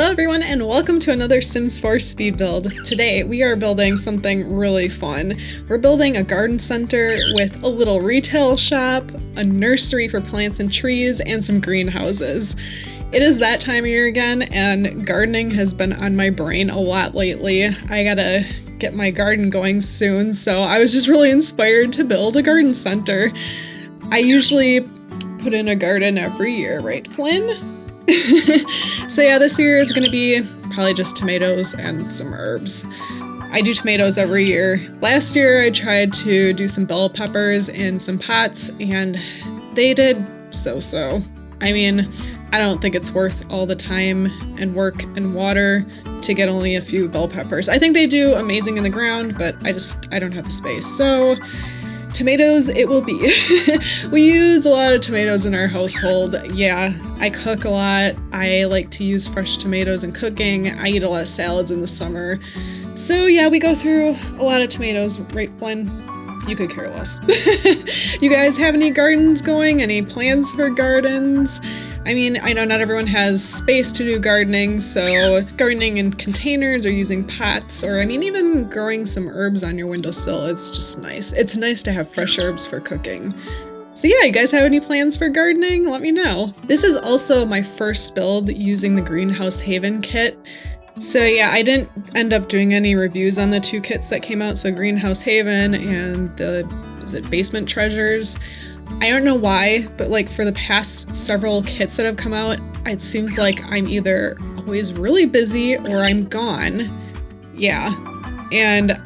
Hello everyone and welcome to another Sims 4 speed build. Today we are building something really fun. We're building a garden center with a little retail shop, a nursery for plants and trees, and some greenhouses. It is that time of year again and gardening has been on my brain a lot lately. I gotta get my garden going soon, so I was just really inspired to build a garden center. I usually put in a garden every year, right Flynn? So yeah, this year is gonna be probably just tomatoes and some herbs. I do tomatoes every year. Last year I tried to do some bell peppers in some pots and they did so-so. I mean, I don't think it's worth all the time and work and water to get only a few bell peppers. I think they do amazing in the ground, but I don't have the space. So tomatoes it will be. We use a lot of tomatoes in our household. Yeah, I cook a lot. I like to use fresh tomatoes in cooking. I eat a lot of salads in the summer. So yeah, we go through a lot of tomatoes, right, Flynn? You could care less. You guys have any gardens going? Any plans for gardens? I mean, I know not everyone has space to do gardening, so gardening in containers or using pots, or I mean even growing some herbs on your windowsill, it's just nice. It's nice to have fresh herbs for cooking. So yeah, you guys have any plans for gardening? Let me know. This is also my first build using the Greenhouse Haven kit. So yeah, I didn't end up doing any reviews on the two kits that came out, so Greenhouse Haven and the, is it Basement Treasures? I don't know why, but like for the past several kits that have come out, it seems like I'm either always really busy or I'm gone. Yeah, and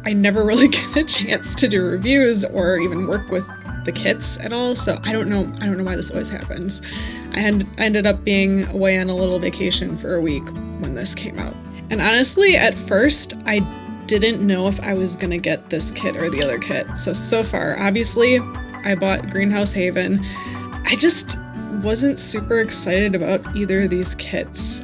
I never really get a chance to do reviews or even work with the kits at all, so I don't know why this always happens. I ended up being away on a little vacation for a week when this came out. And honestly, at first, I didn't know if I was gonna get this kit or the other kit. So far, obviously, I bought Greenhouse Haven. I just wasn't super excited about either of these kits.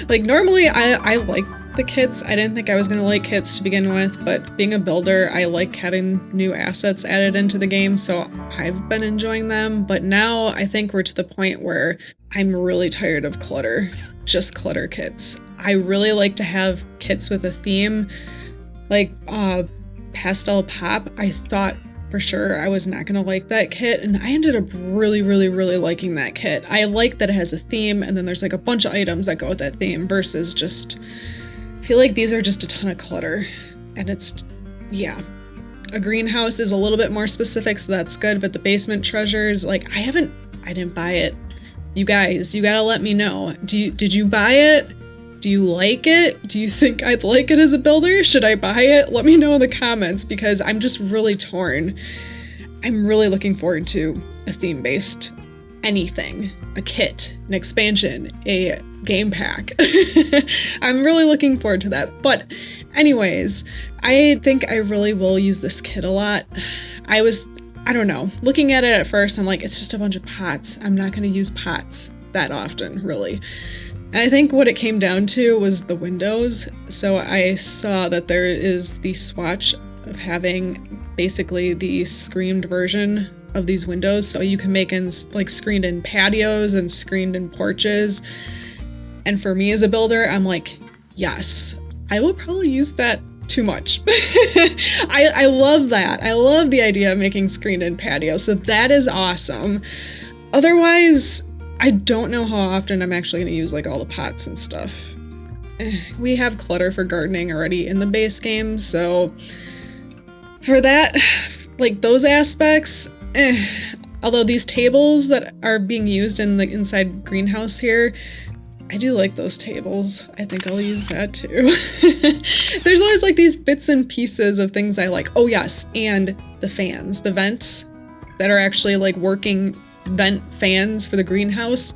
Like normally I like the kits. I didn't think I was gonna like kits to begin with, but being a builder, I like having new assets added into the game, so I've been enjoying them. But now I think we're to the point where I'm really tired of clutter, just clutter kits. I really like to have kits with a theme, like Pastel Pop. I thought for sure I was not gonna like that kit, and I ended up really liking that kit. I like that it has a theme, and then there's like a bunch of items that go with that theme versus just, I feel like these are just a ton of clutter, and it's, yeah. A greenhouse is a little bit more specific, so that's good, but the Basement Treasures, like I didn't buy it. You guys, you gotta let me know. Did you buy it? Do you like it? Do you think I'd like it as a builder? Should I buy it? Let me know in the comments because I'm just really torn. I'm really looking forward to a theme-based anything, a kit, an expansion, a game pack. I'm really looking forward to that. But anyways, I think I really will use this kit a lot. I don't know, looking at it at first, I'm like, it's just a bunch of pots. I'm not gonna use pots that often, really. And I think what it came down to was the windows. So I saw that there is the swatch of having basically the screened version of these windows. So you can make in like screened in patios and screened in porches. And for me as a builder, I'm like, yes, I will probably use that too much. I love that. I love the idea of making screened in patios. So that is awesome. Otherwise, I don't know how often I'm actually going to use like all the pots and stuff. We have clutter for gardening already in the base game, so for that, like those aspects, although these tables that are being used in the inside greenhouse here, I do like those tables. I think I'll use that too. There's always like these bits and pieces of things I like. Oh yes, and the fans, the vents that are actually like working vent fans for the greenhouse.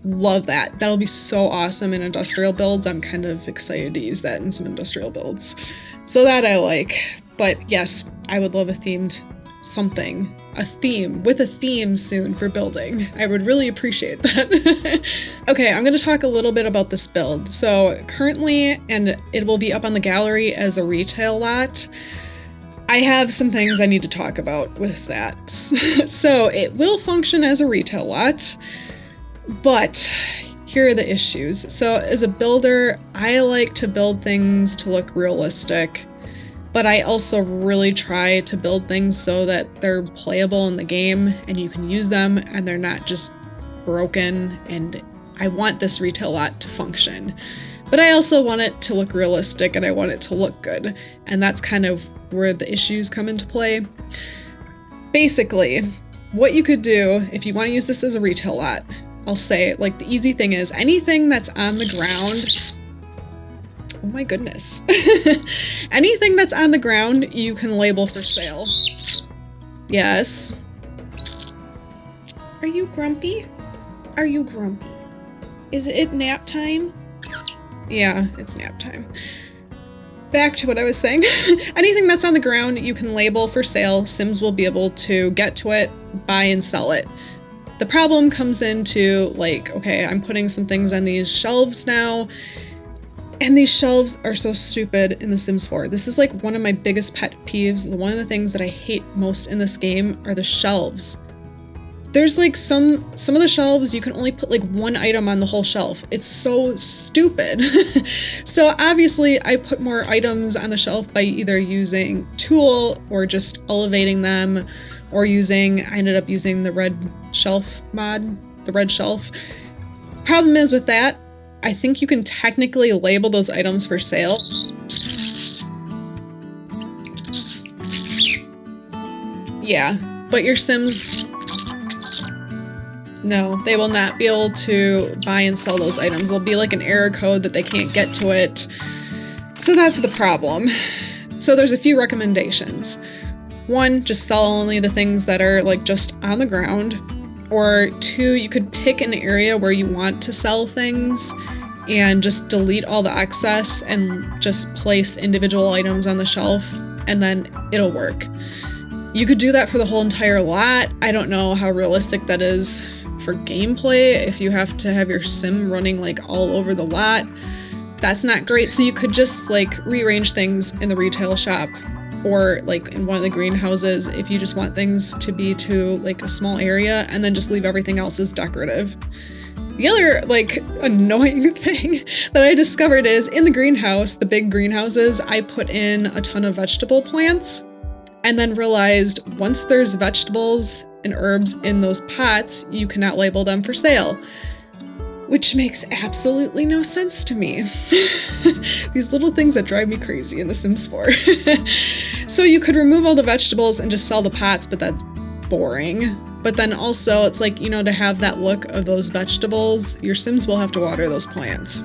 Love that. That'll be so awesome in industrial builds. I'm kind of excited to use that in some industrial builds. So that I like. But yes, I would love a themed something. A theme with a theme soon for building. I would really appreciate that. Okay, I'm going to talk a little bit about this build. So currently, and it will be up on the gallery as a retail lot, I have some things I need to talk about with that. So it will function as a retail lot, but here are the issues. So as a builder, I like to build things to look realistic, but I also really try to build things so that they're playable in the game and you can use them and they're not just broken, and I want this retail lot to function. But I also want it to look realistic and I want it to look good. And that's kind of where the issues come into play. Basically, what you could do if you want to use this as a retail lot, I'll say, like, the easy thing is anything that's on the ground. Oh my goodness. Anything that's on the ground, you can label for sale. Yes. Are you grumpy? Are you grumpy? Is it nap time? Yeah, it's nap time. Back to what I was saying. Anything that's on the ground, you can label for sale. Sims will be able to get to it, buy and sell it. The problem comes into, like, okay, I'm putting some things on these shelves now, and these shelves are so stupid in The Sims 4. This is like one of my biggest pet peeves. One of the things that I hate most in this game are the shelves. There's like some of the shelves, you can only put like one item on the whole shelf. It's so stupid. So obviously I put more items on the shelf by either using T.O.O.L or just elevating them, or I ended up using the red shelf mod, the red shelf. Problem is with that, I think you can technically label those items for sale. Yeah, but your Sims, no, they will not be able to buy and sell those items. There'll be like an error code that they can't get to it. So that's the problem. So there's a few recommendations. One, just sell only the things that are like just on the ground. Or two, you could pick an area where you want to sell things and just delete all the excess and just place individual items on the shelf, and then it'll work. You could do that for the whole entire lot. I don't know how realistic that is for gameplay. If you have to have your sim running like all over the lot, that's not great. So you could just like rearrange things in the retail shop, or like in one of the greenhouses if you just want things to be to like a small area, and then just leave everything else as decorative. The other like annoying thing that I discovered is in the greenhouse, the big greenhouses, I put in a ton of vegetable plants, and then realized once there's vegetables and herbs in those pots, you cannot label them for sale, which makes absolutely no sense to me. These little things that drive me crazy in The Sims 4. So you could remove all the vegetables and just sell the pots, but that's boring. But then also it's like, you know, to have that look of those vegetables, your Sims will have to water those plants.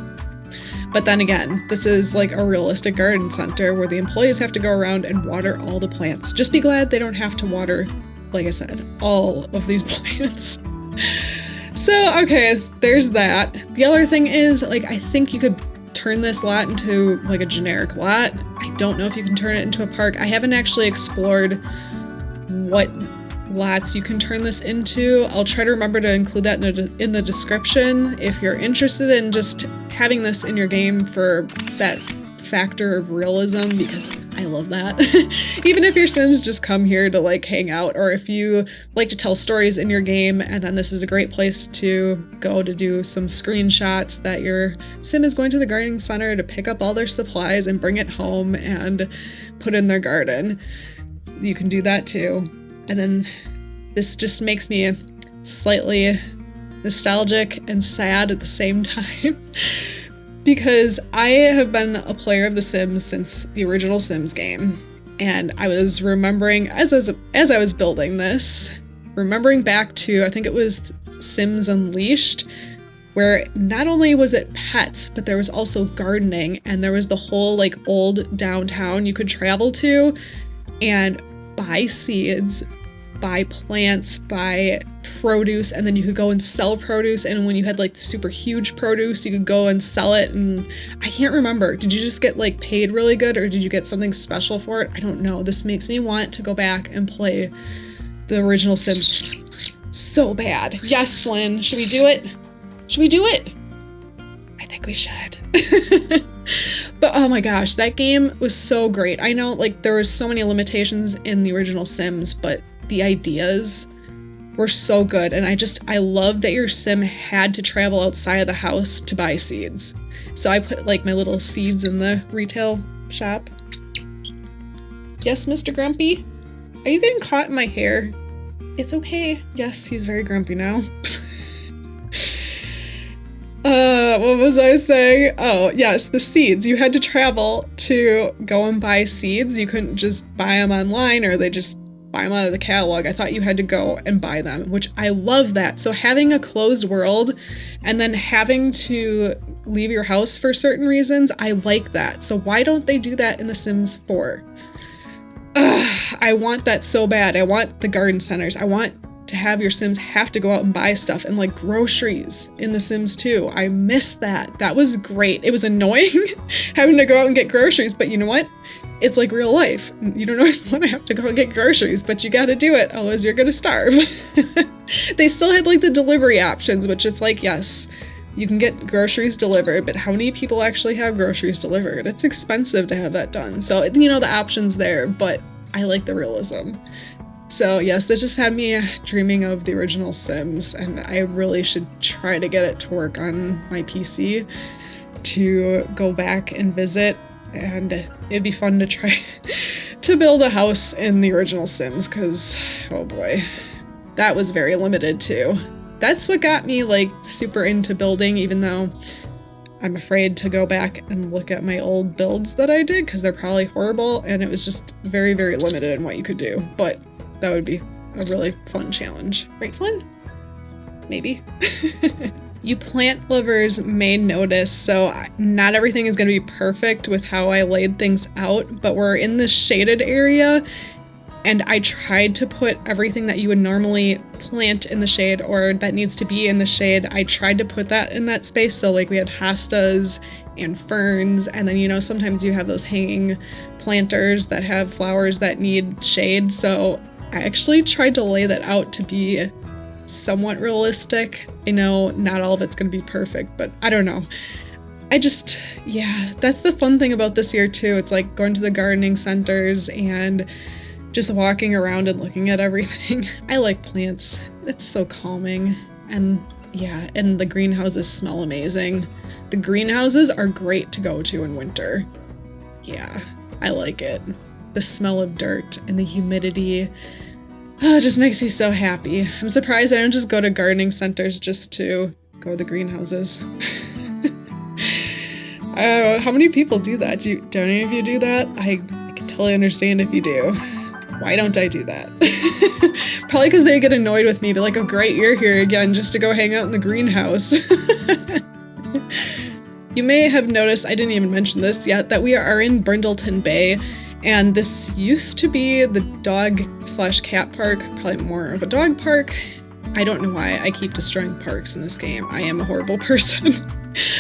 But then again, this is like a realistic garden center where the employees have to go around and water all the plants. Just be glad they don't have to water, like I said, all of these plants. So, okay, there's that. The other thing is, like, I think you could turn this lot into like a generic lot. I don't know if you can turn it into a park. I haven't actually explored what lots you can turn this into. I'll try to remember to include that in the description if you're interested in just having this in your game for that factor of realism, because I love that. Even if your Sims just come here to like hang out, or if you like to tell stories in your game, and then this is a great place to go to do some screenshots that your Sim is going to the gardening center to pick up all their supplies and bring it home and put in their garden. You can do that too. And then this just makes me slightly nostalgic and sad at the same time. Because I have been a player of The Sims since the original Sims game, and I was remembering, as I was building this, remembering back to, I think it was Sims Unleashed, where not only was it pets, but there was also gardening, and there was the whole like old downtown you could travel to and buy seeds, buy plants, buy produce, and then you could go and sell produce. And when you had like super huge produce, you could go and sell it. And I can't remember, did you just get like paid really good, or did you get something special for it? I don't know. This makes me want to go back and play the original Sims so bad. Yes, Flynn, should we do it? Should we do it? I think we should. But oh my gosh, that game was so great. I know like there was so many limitations in the original Sims, but the ideas were so good. And I love that your sim had to travel outside of the house to buy seeds. So I put like my little seeds in the retail shop. Yes, Mr. Grumpy? Are you getting caught in my hair? It's okay. Yes, he's very grumpy now. What was I saying? Oh, yes, the seeds. You had to travel to go and buy seeds. You couldn't just buy them online or they just buy them out of the catalog. I thought you had to go and buy them, which I love that. So having a closed world and then having to leave your house for certain reasons, I like that. So why don't they do that in The Sims 4? I want that so bad. I want the garden centers. I want to have your Sims have to go out and buy stuff and like groceries in The Sims 2. I miss that. That was great. It was annoying having to go out and get groceries, but you know what? It's like real life. You don't always want to have to go and get groceries, but you got to do it, otherwise you're going to starve. They still had like the delivery options, which is like, yes, you can get groceries delivered, but how many people actually have groceries delivered? It's expensive to have that done. So, you know, the option's there, but I like the realism. So yes, this just had me dreaming of the original Sims, and I really should try to get it to work on my PC to go back and visit, and it'd be fun to try to build a house in the original Sims, because, oh boy, that was very limited too. That's what got me like super into building, even though I'm afraid to go back and look at my old builds that I did, because they're probably horrible, and it was just very, very limited in what you could do, but that would be a really fun challenge. Right, Flynn? Maybe. You plant lovers may notice, so not everything is going to be perfect with how I laid things out, but we're in this shaded area, and I tried to put everything that you would normally plant in the shade or that needs to be in the shade. I tried to put that in that space, so like we had hostas and ferns, and then, you know, sometimes you have those hanging planters that have flowers that need shade, so I actually tried to lay that out to be somewhat realistic. I know not all of it's going to be perfect, but I don't know. Yeah, that's the fun thing about this year too. It's like going to the gardening centers and just walking around and looking at everything. I like plants. It's so calming. And yeah, and the greenhouses smell amazing. The greenhouses are great to go to in winter. Yeah, I like it. The smell of dirt and the humidity. Oh, it just makes me so happy. I'm surprised I don't just go to gardening centers just to go to the greenhouses. How many people do that? Do any of you do that? I can totally understand if you do. Why don't I do that? Probably because they get annoyed with me, but like, oh great, you're here again just to go hang out in the greenhouse. You may have noticed, I didn't even mention this yet, that we are in Brindleton Bay. And this used to be the dog/cat park, probably more of a dog park. I don't know why I keep destroying parks in this game. I am a horrible person.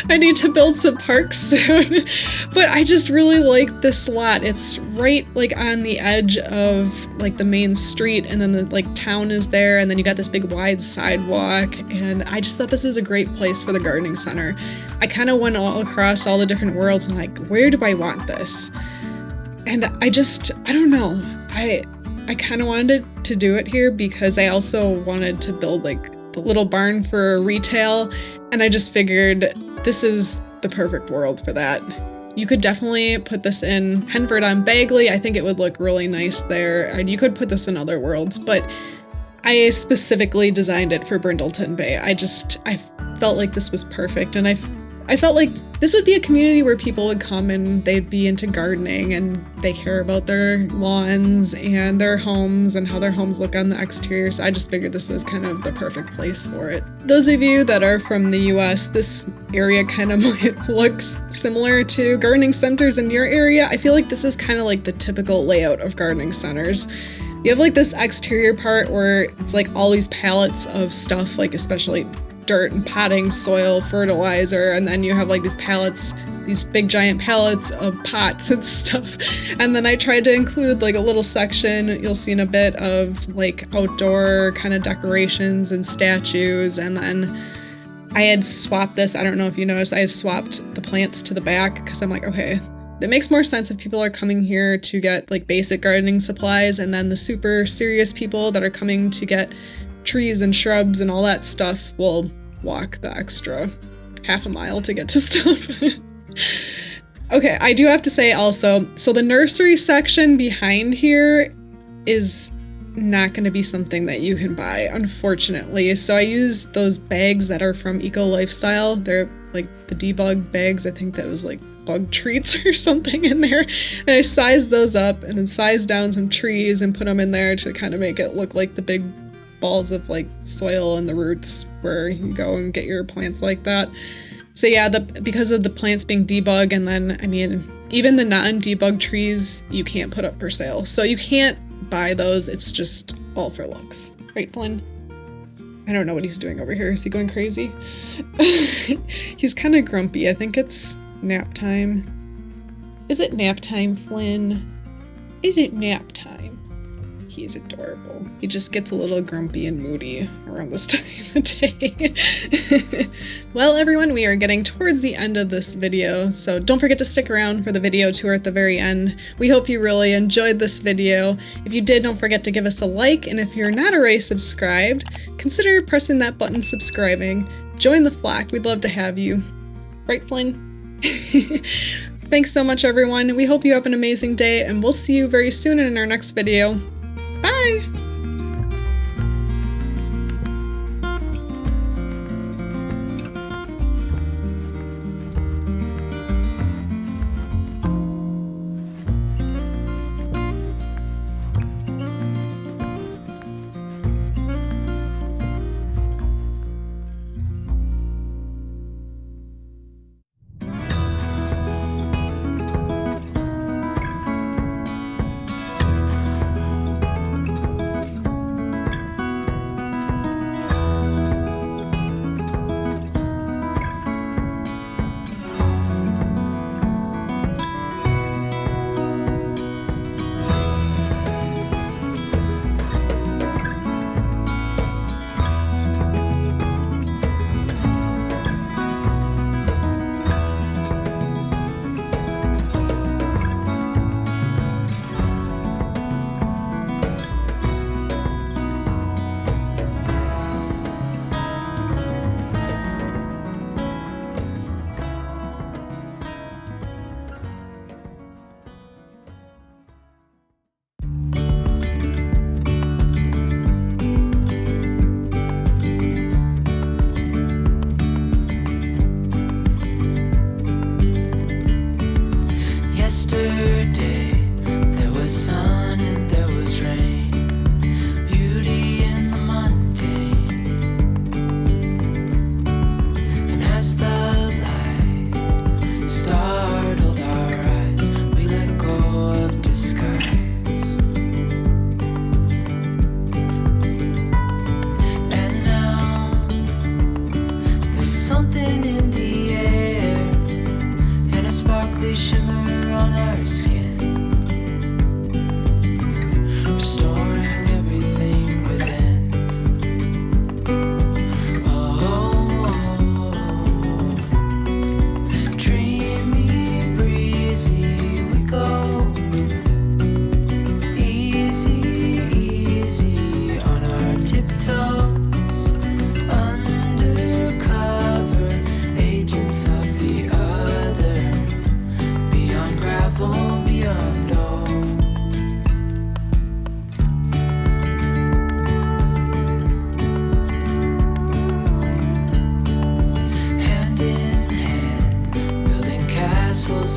I need to build some parks soon. But I just really like this lot. It's right like on the edge of like the main street, and then the like town is there, and then you got this big wide sidewalk, and I just thought this was a great place for the gardening center. I kind of went all across all the different worlds and like, where do I want this? And I don't know. I kind of wanted to do it here because I also wanted to build like the little barn for retail. And I just figured this is the perfect world for that. You could definitely put this in Henford on Bagley. I think it would look really nice there. And you could put this in other worlds, but I specifically designed it for Brindleton Bay. I felt like this was perfect. And I felt like this would be a community where people would come and they'd be into gardening and they care about their lawns and their homes and how their homes look on the exterior. So I just figured this was kind of the perfect place for it. Those of you that are from the US, this area kind of looks similar to gardening centers in your area. I feel like this is kind of like the typical layout of gardening centers. You have like this exterior part where it's like all these pallets of stuff, like especially dirt and potting, soil, fertilizer, and then you have like these pallets, these big giant pallets of pots and stuff. And then I tried to include like a little section, you'll see in a bit, of like outdoor kind of decorations and statues. And then I had swapped this, I don't know if you noticed, I had swapped the plants to the back because I'm like, okay, that makes more sense if people are coming here to get like basic gardening supplies, and then the super serious people that are coming to get trees and shrubs and all that stuff, we'll walk the extra half a mile to get to stuff. Okay, I do have to say also, so the nursery section behind here is not going to be something that you can buy, unfortunately. So I use those bags that are from Eco Lifestyle. They're like the debug bags. I think that was like bug treats or something in there. And I sized those up and then sized down some trees and put them in there to kind of make it look like the big balls of like soil and the roots where you go and get your plants like that. So yeah, because of the plants being debug, and then, I mean, even the non-debug trees you can't put up for sale. So you can't buy those, it's just all for looks. Right, Flynn? I don't know what he's doing over here. Is he going crazy? He's kind of grumpy. I think it's nap time. Is it nap time, Flynn? Is it nap time? He's adorable. He just gets a little grumpy and moody around this time of day. Well, everyone, we are getting towards the end of this video, so don't forget to stick around for the video tour at the very end. We hope you really enjoyed this video. If you did, don't forget to give us a like, and if you're not already subscribed, consider pressing that button subscribing. Join the flock. We'd love to have you. Right, Flynn? Thanks so much, everyone. We hope you have an amazing day, and we'll see you very soon in our next video. Bye!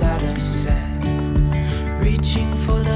out of sand, reaching for the